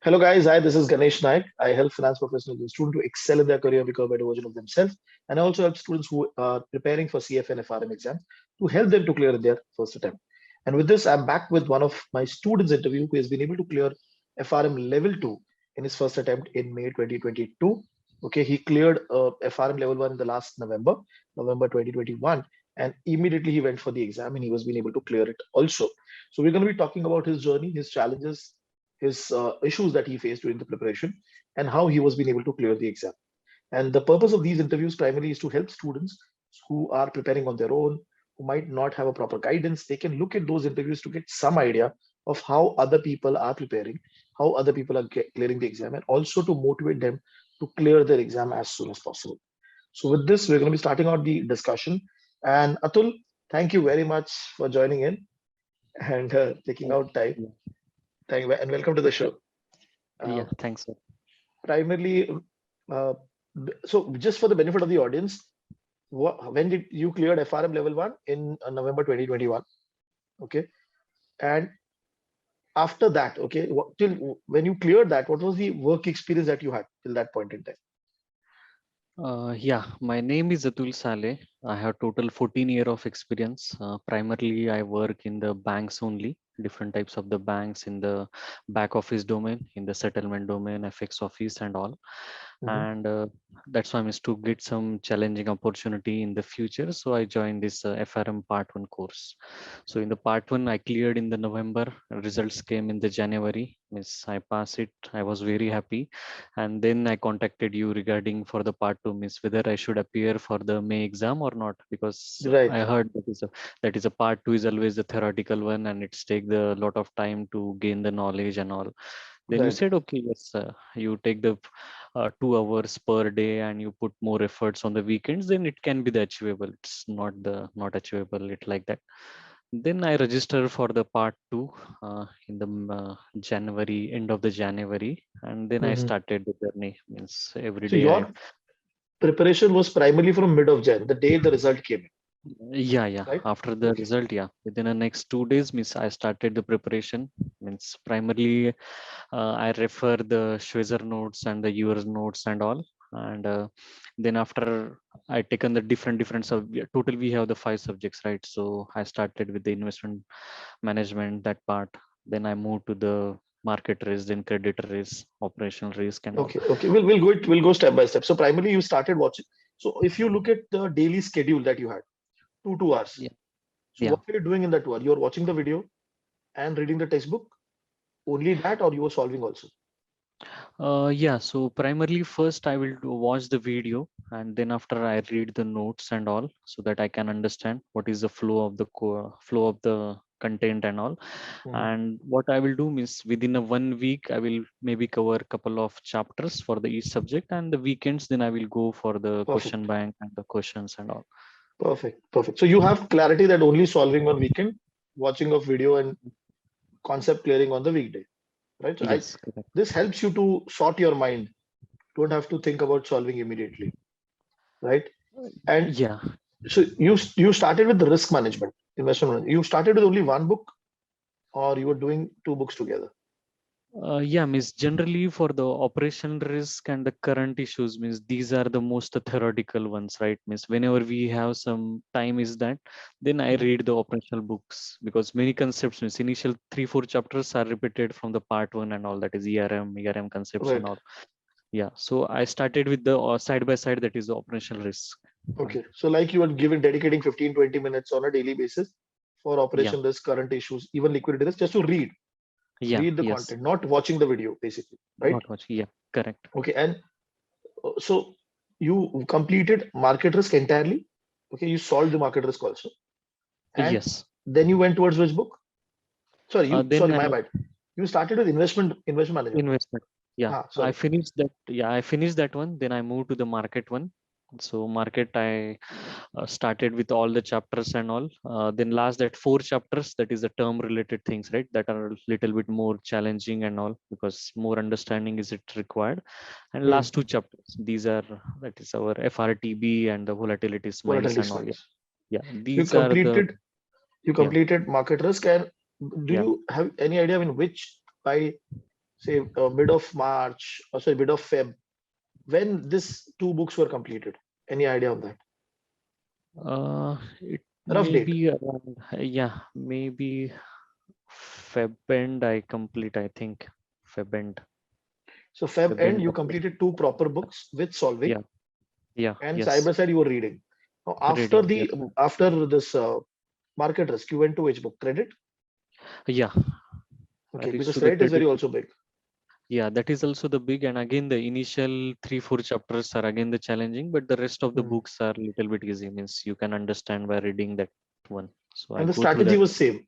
Hello guys, hi, this is Ganesh Naik. I help finance professionals and students to excel in their career, become a better version of themselves. And I also help students who are preparing for CF and FRM exams to help them to clear their first attempt. And with this, I'm back with one of my students interview who has been able to clear FRM level 2 in his first attempt in May 2022. Okay, he cleared FRM level 1 in the last November 2021. And immediately he went for the exam and he was being able to clear it also. So we're going to be talking about his journey, his challenges, his issues that he faced during the preparation, and how he was being able to clear the exam. And the purpose of these interviews primarily is to help students who are preparing on their own, who might not have a proper guidance. They can look at those interviews to get some idea of how other people are preparing, how other people are clearing the exam, and also to motivate them to clear their exam as soon as possible. So with this, we're going to be starting out the discussion. And Atul, thank you very much for joining in and taking out time. Yeah, Thank you, and welcome to the show. Uh, yeah, thanks, sir. primarily, uh, so just for the benefit of the audience, when did you cleared FRM level 1 in November 2021? Okay. And after that, okay, till when you cleared that, what was the work experience that you had till that point in time? Yeah, my name is Atul Saley. I have total 14 year of experience. Primarily, I work in the banks only, different types of the banks in the back office domain, in the settlement domain, FX office, and all. Mhm. And that's why I'm is to get some challenging opportunity in the future. So I joined this FRM Part 1 course. So in the Part 1, I cleared in the November. Results came in the January. Miss, I passed it. I was very happy, and then I contacted you regarding for the part two, miss, whether I should appear for the May exam or not, because I Right, heard that is a part two is always the theoretical one, and it's take the lot of time to gain the knowledge and all. Then you right. said, okay, yes, you take the 2 hours per day and you put more efforts on the weekends, then it can be the achievable. It's not achievable it like that. Then I registered for the part two in the January, end of the January, and then I Mhm. started the journey. Means every So day I, your preparation was primarily from mid of Jan, the day the result came in, yeah, yeah. right? After the Okay. result, yeah, within the next 2 days, means I started the preparation. Means primarily I refer the Schweitzer notes and the yours notes and all. And then after I taken the different total we have the 5 subjects, right? So I started with the investment management, that part. Then I moved to the market risk, then credit risk, operational risk, and all. Okay. We'll go step by step. So primarily you started watching. So if you look at the daily schedule that you had, 2 hours. Yeah, So yeah. what were you doing in that 2 hour? You were watching the video and reading the textbook, only that, or you were solving also? Yeah, so primarily first I will watch the video, and then after I read the notes and all, so that I can understand what is the flow of the flow of the content and all. Mhm. And what I will do is within a 1 week I will maybe cover a couple of chapters for the each subject, and the weekends then I will go for the question Perfect. bank and the questions and all. Perfect. So you have clarity that only solving on weekend, watching of video and concept clearing on the weekday, right? So Yes, correct. this helps you to sort your mind. Don't have to think about solving immediately, right? And Yeah. so you started with the risk management, investment management. You started with only one book, or you were doing two books together? Yeah, means generally for the operational risk and the current issues, means these are the most theoretical ones, right? Means whenever we have some time is that, then I Mhm. read the operational books, because many concepts, means initial 3 4 chapters are repeated from the part one and all, that is ERM concepts and Right. all. Yeah, so I started with the side by side, that is the operational risk. Okay. So like you were given dedicating 15-20 minutes on a daily basis for Yeah, operation risk, current issues, even liquidity risk, just to yeah, read the yes, content, not watching the video, basically, right? not much. Yeah, correct. Okay. And so you completed market risk entirely. Okay. You solved the market risk also. And Yes. then you went towards which book? Then Sorry, I my bad. You started with investment management. investment. Yeah, I Sorry. finished that. Yeah, I finished that one. Then I moved to the market one. So market, I started with all the chapters and all. Then last that 4 chapters, that is the term related things, right? That are a little bit more challenging and all, because more understanding is it required. And Hmm. last 2 chapters, these are, that is our FRTB and the volatility smiles Volatility and all. Yeah, smiles. yeah. So These are the, you yeah, completed market risk. And do yeah. you have any idea in which by say mid of March, or sorry, mid of Feb, when this two books were completed. Any idea on that? It Rough may date. be around, yeah, maybe Feb end I complete, I think. Feb end. So Feb Feb end, end you of completed two proper books with solving, yeah, yeah, and side by yes. side you were reading. Now, after Reading, yes. the after this market risk, you went to which book? Credit? Yeah, I Okay, reached because to the credit is very credit. also big. Yeah, that is also the big, and again the initial 3 4 chapters are again the challenging, but the rest of the Hmm. books are little bit easy. Means you can understand by reading that one. So I And the go through strategy that. was same.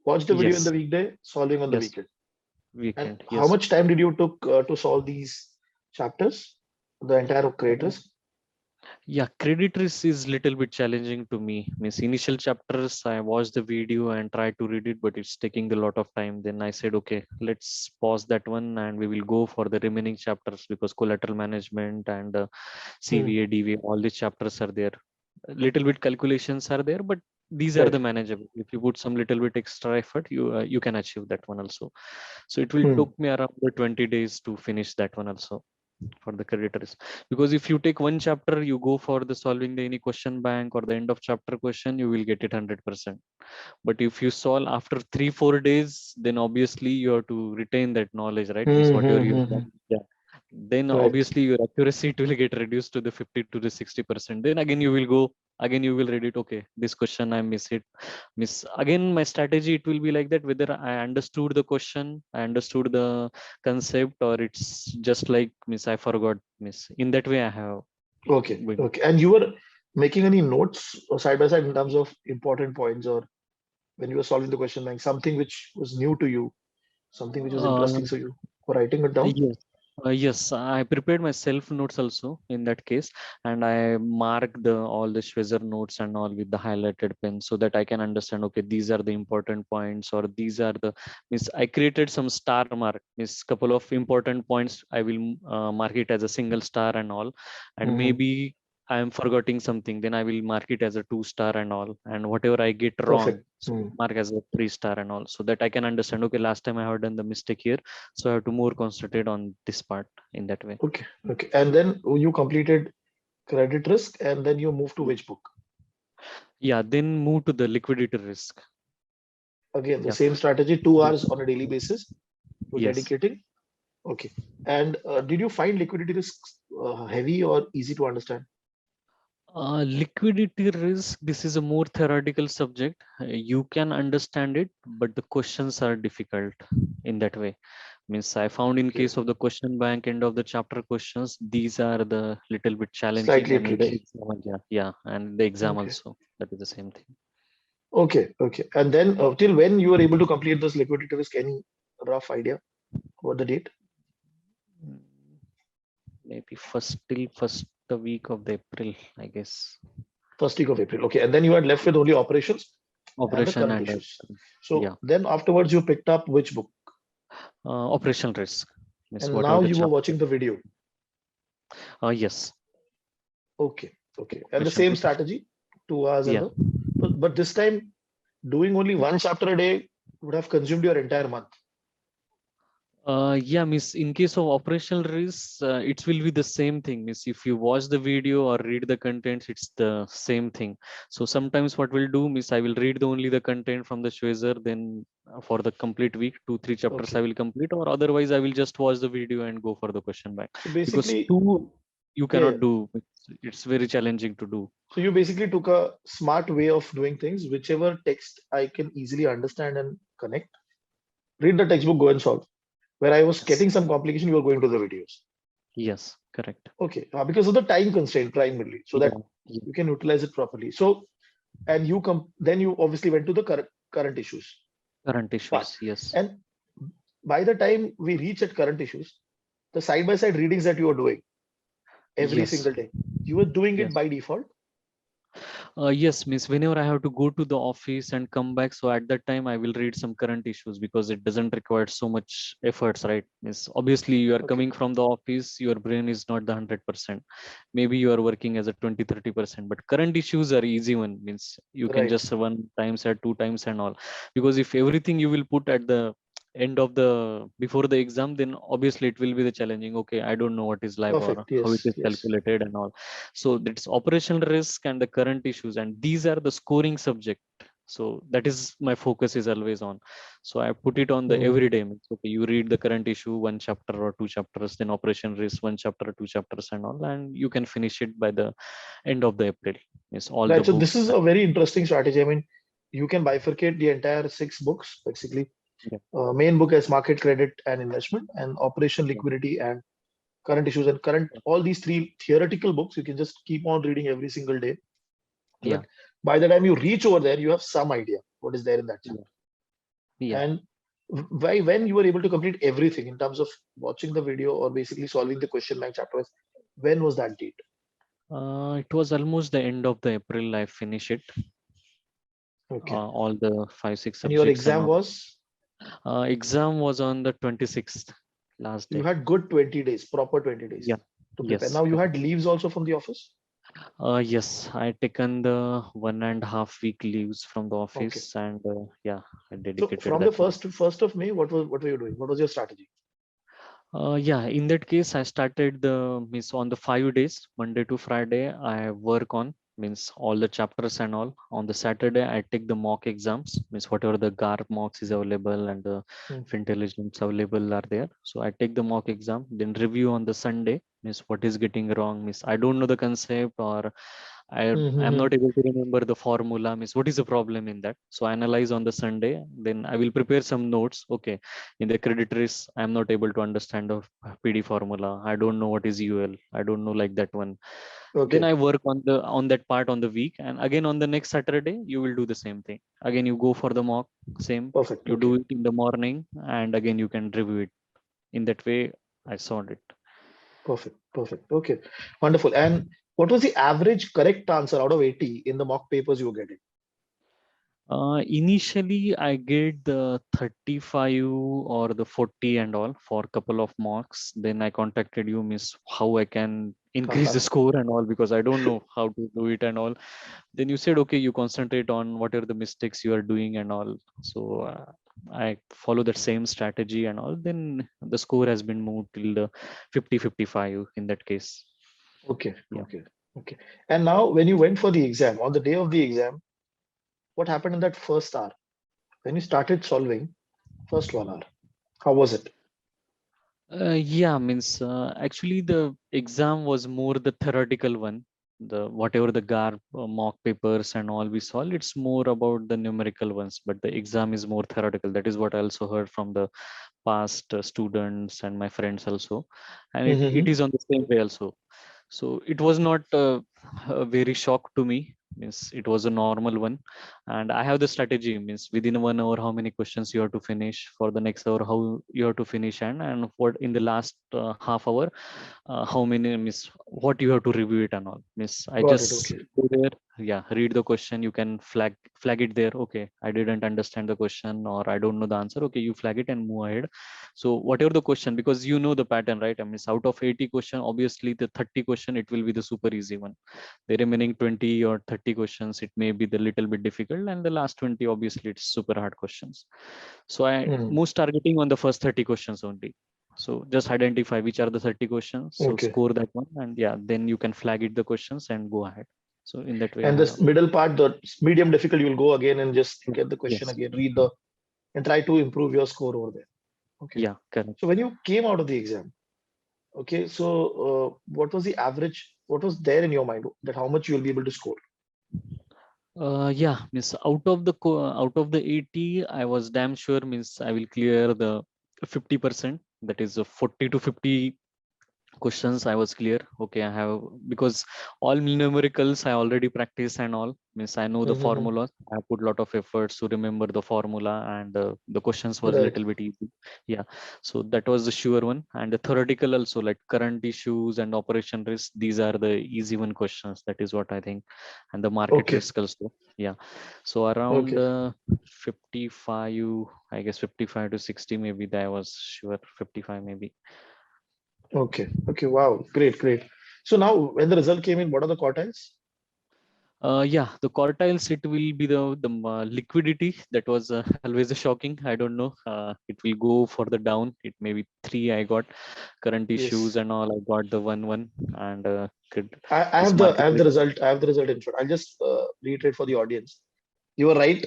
Watch the video in the Yes, weekday, solving on the yes, weekend. And weekend. how Yes. much time did you took to solve these chapters? The entire credit risk? Yeah, credit risk is little bit challenging to me. Means initial chapters, I watched the video and tried to read it, but it's taking a lot of time. Then I said, okay, let's pause that one and we will go for the remaining chapters because collateral management and Hmm. CVA, DVA, all these chapters are there. A little bit calculations are there, but these are the Right. manageable. If you put some little bit extra effort, you can achieve that one also. So it will Hmm. took me around the 20 days to finish that one also for the creditors, because if you take one chapter, you go for the solving the any question bank or the end of chapter question, you will get it 100%. But if you solve after 3 4 days, then obviously you have to retain that knowledge, right? Means Hmm, whatever hmm, you hmm, have hmm. done, yeah, then Right. obviously your accuracy it will get reduced to the 50 to the 60%. Then again you will go, again you will read it, okay, this question I miss it, miss again. My strategy it will be like that, whether I understood the question, I understood the concept, or it's just like miss I forgot, miss in that way I have Okay. been. Okay. And you were making any notes or side by side in terms of important points, or when you were solving the question bank, something which was new to you, something which was uh, interesting, so you were writing it down? yes. Yes, I prepared my self notes also in that case, and I mark the all the Schwezer notes and all with the highlighted pen so that I can understand. Okay, these are the important points, or these are the means I created some star mark. Means couple of important points I will mark it as a single star and all, and Hmm. maybe I am forgetting something, then I will mark it as a 2 star and all, and whatever I get wrong, Perfect. so Hmm. mark as a 3 star and all, so that I can understand. Okay, last time I have done the mistake here, so I have to more concentrate on this part in that way. Okay. Okay. And then you completed credit risk, and then you moved to which book? Yeah, then move to the liquidity risk. Again, the Yeah. same strategy, 2 hours on a daily basis, you're Yes. dedicating. Okay. And did you find liquidity risks heavy or easy to understand? Liquidity risk, this is a more theoretical subject. You can understand it, but the questions are difficult in that way. Means I found in Okay. case of the question bank end of the chapter questions, these are the little bit challenging, Slightly and in the tricky. exam, yeah, yeah, and the exam Okay. also, that is the same thing. Okay. Okay. And then till when you were able to complete this liquidity risk? Any rough idea about the date? Mm, Maybe first till first the week of the April, I guess. First week of April. Okay. And then you had left with only operations and the Operation current and issues. So yeah, then afterwards you picked up which book? operational risk means And whatever now the you were chapter. watching the video. Yes, Okay. Okay. And the operation same risk. strategy, 2 hours and Yeah. the, but this time doing only one chapter a day would have consumed your entire month. Yeah, miss. In case of operational risk, it will be the same thing. Miss, if you watch the video or read the contents, it's the same thing. So sometimes what we'll do, miss, I will read only the content from the Schwezer. Then for the complete week, 2 3 chapters I Okay. will complete, or otherwise I will just watch the video and go for the question bank. So Because basically, two you yeah, yeah. cannot do. It's very challenging to do. So you basically took a smart way of doing things. Whichever text I can easily understand and connect, read the textbook, go and solve. Where I was Yes. getting some complication, you were going to the videos. Yes. Correct. Okay, because of the time constraint primarily, so that Yeah. Yeah. you can utilize it properly. So, and you come, then you obviously went to the current issues Current part. issues. Yes. And by the time we reach at current issues, the side by side readings that you are doing every Yes. single day, you were doing it Yes. by default. Yes, miss. Whenever I have to go to the office and come back, so at that time I will read some current issues because it doesn't require so much efforts, right? Miss, obviously you are Okay, coming from the office, your brain is not the 100%. Maybe you are working as a 20 30%, but current issues are easy one. Means you can right. just one times or 2 times and all. Because if everything you will put at the end of the before the exam, then obviously it will be the challenging. Okay, I don't know what is LIBOR, Perfect. how it Yes. is Yes. calculated and all. So that's operational risk and the current issues, and these are the scoring subject. So that is my focus is always on. So I put it on the Hmm. everyday. Means, okay, you read the current issue, one chapter or two chapters, then operation risk, one chapter, two chapters, and all, and you can finish it by the end of the April. Means all the Right. So this books. is a very interesting strategy. I mean, you can bifurcate the entire six books basically. Yeah, Main book as market, credit, and investment, and operation, yeah, liquidity, and current issues. And current, all these three theoretical books, you can just keep on reading every single day, so yeah, that by the time you reach over there, you have some idea what is there in that yeah, chapter. yeah. And why, when you were able to complete everything in terms of watching the video or basically solving the question bank chapter, when was that date? It was almost the end of the April. I finished it, Okay. all the five, six And your subjects and exam all. was, Exam was on the 26th, last you day. had good 20 days, proper 20 days Yeah. to prepare. Yes, Now you correct. had leaves also from the office. Yes, I taken the 1.5 week leaves from the Okay. office, and yeah, I So dedicated from the that time. first of May, what were you doing? What was your strategy? Yeah, in that case, I started the means on the 5 days, Monday to Friday, I work on means all the chapters and all. On the Saturday, I take the mock exams, means whatever the GARP mocks is available and the Hmm. intelligence available are there. So I take the mock exam, then review on the Sunday, means what is getting wrong, means I don't know the concept or I'm Hmm. not able to remember the formula, means what is the problem in that. So I analyze on the Sunday, then I will prepare some notes. Okay, in the credit risk, I'm not able to understand the PD formula. I don't know what is UL. I don't know like that one. Then Okay. I work on that part on the week, and again on the next Saturday you will do the same thing. Again you go for the mock, same. Perfect. You do Okay. it in the morning, and again you can review it. In that way, I saw it. Perfect. Perfect. Okay. Wonderful. And what was the average correct answer out of 80 in the mock papers you were getting? Initially, I get the 35 or the 40 and all for a couple of marks. Then I contacted you, miss, how I can increase the Haha. score and all because I don't know how to do it and all. Then you said, okay, you concentrate on what are the mistakes you are doing and all. So I follow that same strategy and all. Then the score has been moved till the 50-55 in that case. Okay. Yeah. Okay. Okay. And now, when you went for the exam, on the day of the exam, what happened in that first hour? When you started solving, first 1 hour, how was it? Yeah, means actually the exam was more the theoretical one. The whatever the GAR mock papers and all we saw, it's more about the numerical ones, but the exam is more theoretical. That is what I also heard from the past students and my friends also, and it Mm-hmm. is on the same way also. So it was not a very shock to me. Means it was a normal one, and I have the strategy. Means within 1 hour, how many questions you have to finish for the next hour, how you have to finish, and what in the last half hour, how many means what you have to review it and all. Means I Got it. just Okay. go there, yeah, read the question. You can flag it there. Okay, I didn't understand the question or I don't know the answer. Okay, you flag it and move ahead. So whatever the question, because you know the pattern, right? I mean, out of 80 question, obviously the 30 question it will be the super easy one. The remaining 20 or 30 questions it may be the little bit difficult, and the last 20 obviously it's super hard questions. So I Mm. most targeting on the first 30 questions only. So just identify which are the 30 questions. So Okay. score that one, and yeah, then you can flag it the questions and go ahead. So in that way, I And have. this middle part, the medium difficult, you'll go again and just get the question Yes. again, read the, and try to improve your score over there. Okay. Yeah. Correct. So when you came out of the exam, okay, so what was the average? What was there in your mind that how much you will be able to score? Yeah. Means out of the 80, I was damn sure means I will clear the 50%. That is a 40 to 50 questions I was clear. Okay, I have because all numericals I already practice and all means I know the Mm-hmm. formulas. I put a lot of efforts to remember the formula, and the questions was Right. little bit easy. Yeah, so that was the sure one, and the theoretical also like current issues and operation risk. These are the easy one questions. That is what I think, and the market Okay. risk also. Yeah, so around Okay. 55, I guess 55 to 60 maybe. That I was sure 55 maybe. Okay. Okay. Wow. Great. Great. So now when the result came in, what are the quartiles? Yeah, the quartiles, it will be the liquidity that was always a shocking. I don't know. It will go further down. It may be three. I got current issues Yes. and all. I got the one, and could I this have market. the result. I have the result in front. I'll just reiterate for the audience. You were right.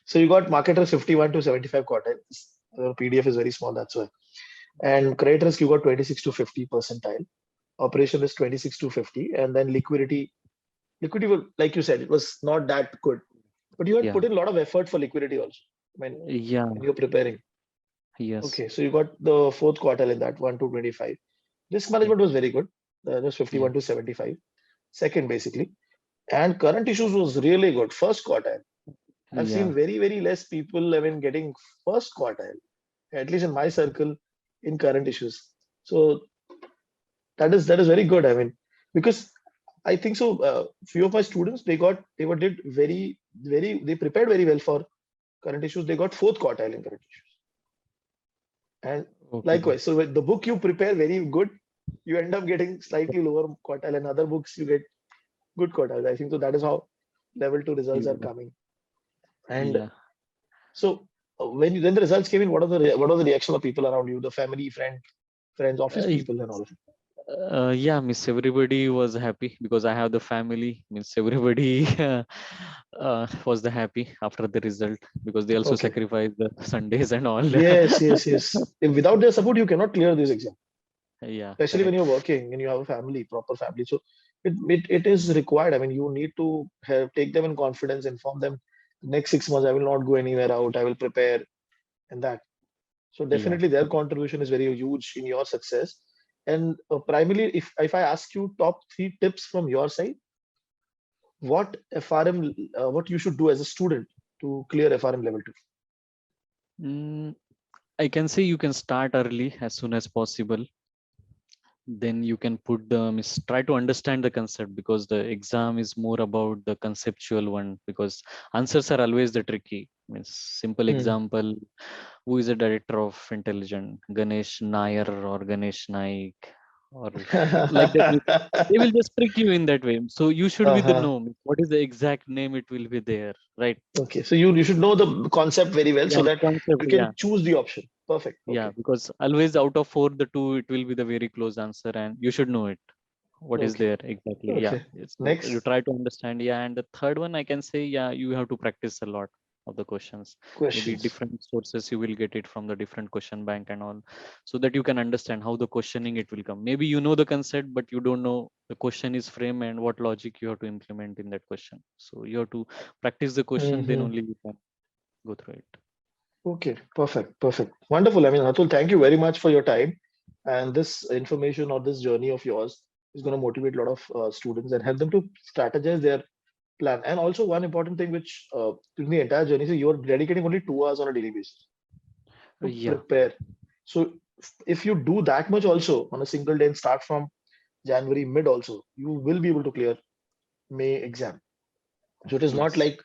So you got market risk 51 to 75 quartiles. PDF is very small, that's why. And credit risk you got 26 to 50 percentile. Operation risk 26 to 50, and then liquidity will, like you said, it was not that good. But you had Yeah, put in a lot of effort for liquidity also. yeah, When you're preparing. yes, Okay, so you got the fourth quartile in that 1 to 25. Risk yeah, management was very good. That was yeah, 51 to 75. Second, basically. And current issues was really good. First quartile. I've yeah. seen very, very less people, getting first quartile, at least in my circle, in current issues. So that is very good. Because I think so. Few of my students, they were did very they prepared very well for current issues. They got fourth quartile in current issues. And Okay. likewise, so with the book you prepare very good, you end up getting slightly lower quartile, and other books you get good quartile. I think so. That is how level two results are Yeah, coming. And yeah. so when the results came in, what are the reaction of people around you, the family, friends, office Uh, people, and all? yeah, Miss, everybody was happy because I have the family. Means everybody was the happy after the result because they also Okay. sacrificed the Sundays and all. Yes, yes, yes. If without their support, you cannot clear this exam, Yeah, especially when correct. you're working and you have a family, proper family. So it is required. You need to take them in confidence, inform them next 6 months, I will not go anywhere out. I will prepare and that. So Yeah. definitely their contribution is very huge in your success. And primarily, if I ask you top three tips from your side, what FRM, what you should do as a student to clear FRM level two? Mm, I can say you can start early as soon as possible. Then you can put the try to understand the concept because the exam is more about the conceptual one because answers are always the tricky. Means simple Hmm. example, who is the director of intelligence, Ganesh Nair or Ganesh Naik or like that. They will just trick you in that way. So you should be the Uh-huh. know what is the exact name, it will be there, right? Okay, so you should know the concept very well so Yeah, that concept. you Yeah, can choose the option. Perfect. yeah, Okay. because always out of four, the two, it will be the very close answer, and you should know it. What is Okay. there exactly? Yeah, Okay. so you Next try to understand. Yeah, and the third one, I can say, yeah, you have to practice a lot of the questions. Maybe questions. different sources you will get it from the different question bank and all, so that you can understand how the questioning it will come. Maybe you know the concept, but you don't know the question is frame and what logic you have to implement in that question. So you have to practice the question, then Hmm. only you can go through it. Okay. Perfect. Perfect. Wonderful. Atul, thank you very much for your time. And this information or this journey of yours is going to motivate a lot of students and help them to strategize their plan. And also one important thing which in the entire journey, so you're dedicating only 2 hours on a daily basis to Yeah, prepare. So if you do that much also on a single day and start from January mid also, you will be able to clear May exam. So it is not yes, like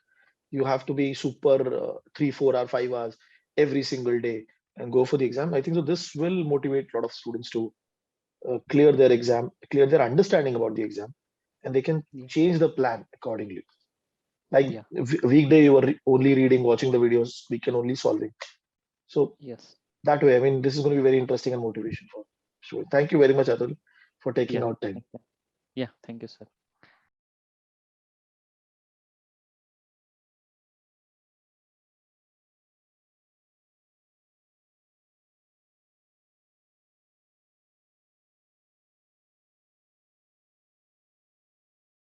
you have to be super 3, 4 hour, 5 hours every single day and go for the exam. I think so. This will motivate a lot of students to clear their exam, clear their understanding about the exam, and they can yeah, change the plan accordingly. Like yeah, weekday, you are only reading, watching the videos. Weekend only solving. So yes, that way, this is going to be very interesting and motivation for. So thank you very much, Atul, for taking yeah. out time. Thank you. Yeah, thank you, sir.